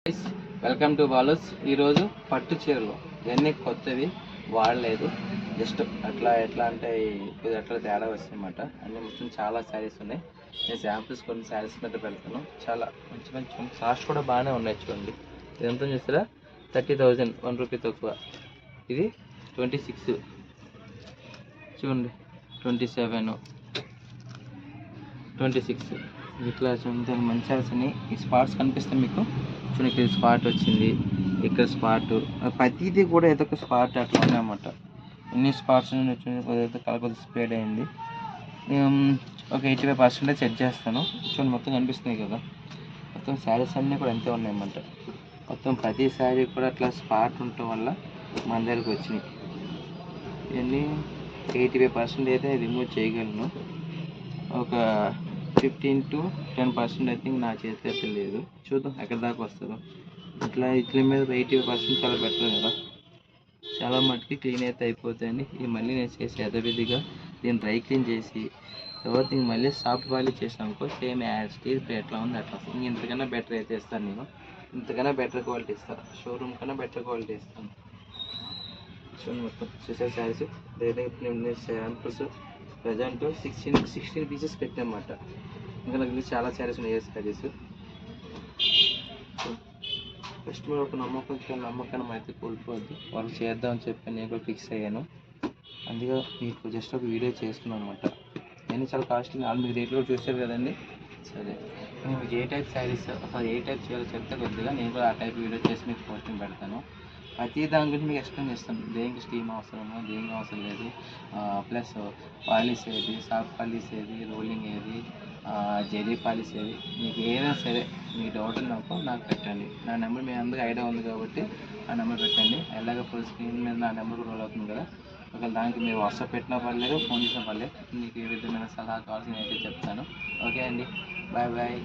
Welcome to Balu's. ఈరోజు పట్టు చీరలు ఇవన్నీ కొత్తవి, వాడలేదు. జస్ట్ ఎట్లా అంటే ఇది అట్లా తేడా వస్తాయన్నమాట. అన్నీ మొత్తం చాలా శారీస్ ఉన్నాయి. నేను శాంపిల్స్ కొన్ని శారీస్ మీద పెడతాను. చాలా మంచి మంచి కాస్ట్ కూడా బాగానే ఉన్నాయి. చూడండి, ఇదంతా చూస్తారా, 30,000, 1 రూపీ తక్కువ. ఇది 26, చూడండి 27, 26 ఇట్లా చూడండి. మంచి శారీస్ ఉన్నాయి. ఈ స్పాట్స్ కనిపిస్తాయి మీకు. చూడండి, ఇక్కడ స్పాట్ వచ్చింది, ఇక్కడ స్పాట్, ప్రతిదీ కూడా ఏదో ఒక స్పాట్ అట్లా ఉన్నాయన్నమాట. ఎన్ని స్పాట్స్ ఏదైతే కలర్ కొద్దిగా స్ప్రెడ్ అయింది. ఒక 85% సెట్ చేస్తాను. చూడండి, మొత్తం కనిపిస్తున్నాయి కదా. మొత్తం శారీస్ అన్నీ కూడా అంతే ఉన్నాయన్నమాట. మొత్తం ప్రతి శారీ కూడా అట్లా స్పాట్ ఉండటం వల్ల మన దగ్గరికి వచ్చినాయి. ఇవన్నీ 85% అయితే రిమూవ్ చేయగలను. ఒక 15 to 10% ఐ థింక్ నా చేతిలో అయితే లేదు. చూద్దాం ఎక్కడి దాకా వస్తుందో. ఇట్ల మీద 80% చాలా బెటర్ కదా. చాలా మట్టుకి క్లీన్ అయితే అయిపోతాయండి. ఇది మళ్ళీ నేను చేసి యథావిధిగా దీన్ని డ్రై క్లీన్ చేసి తర్వాత ఇంక మళ్ళీ సాఫ్ట్ పాలిష్ చేసాను అనుకో, సేమ్ యాజ్ స్టీల్ ఎట్లా ఉంది అట్లా వస్తుంది. ఇంతకన్నా బెటర్ అయితే ఇస్తాను నేను. ఇంతకన్నా బెటర్ క్వాలిటీ ఇస్తాను. షోరూమ్ కన్నా బెటర్ క్వాలిటీ ఇస్తాను. చూడండి, మొత్తం చూసారు శారీస్. నేను శాంపుల్స్ ప్రజెంట్ 16 పీసెస్ పెట్టామన్నమాట. ఇంకా నాకు చాలా శారీస్ ఉన్నాయి. శారీస్ కస్టమర్ ఒక నమ్మకాన్ని అయితే కోల్పోవద్దు. వాళ్ళు చేద్దామని చెప్పి నేను కూడా ఫిక్స్ అయ్యాను. అందుకే మీకు జస్ట్ ఒక వీడియో చేస్తున్నాను అనమాట. నేను చాలా కాస్ట్లీ మీకు రేట్లు కూడా చూసారు కదండి. సరే, నేను మీకు ఏ టైప్ శారీస్ అసలు ఏ టైప్ చేయాలో చెప్తే కొద్దిగా నేను కూడా ఆ టైప్ వీడియో చేసి మీకు పోస్టింగ్ పెడతాను. ప్రతి దాని గురించి మీకు ఎక్స్ప్లెయిన్ చేస్తాను. దేనికి స్టీమ్ అవసరమో, దేనికి అవసరం లేదు, ప్లస్ పాలిష్ ఏది, సాఫ్ట్ పాలిష్ ఏది, రోలింగ్ ఏది, జెరీ పాలిష్ ఏది, మీకు ఏదైనా సరే మీ డౌట్ నాకు పెట్టండి. నా నెంబర్ మీ అందరికీ ఐడియా ఉంది కాబట్టి ఆ నెంబర్ పెట్టండి. ఎలాగ ఫుల్ స్క్రీన్ మీద నా నెంబర్ రోల్ అవుతుంది కదా. ఒకవేళ దానికి మీరు వాట్సాప్ పెట్టినా పర్లేదు, ఫోన్ చేసినా పర్లేదు. మీకు ఏ విధమైన సలహా కావాల్సి నేనైతే చెప్తాను. ఓకే అండి, బాయ్ బాయ్.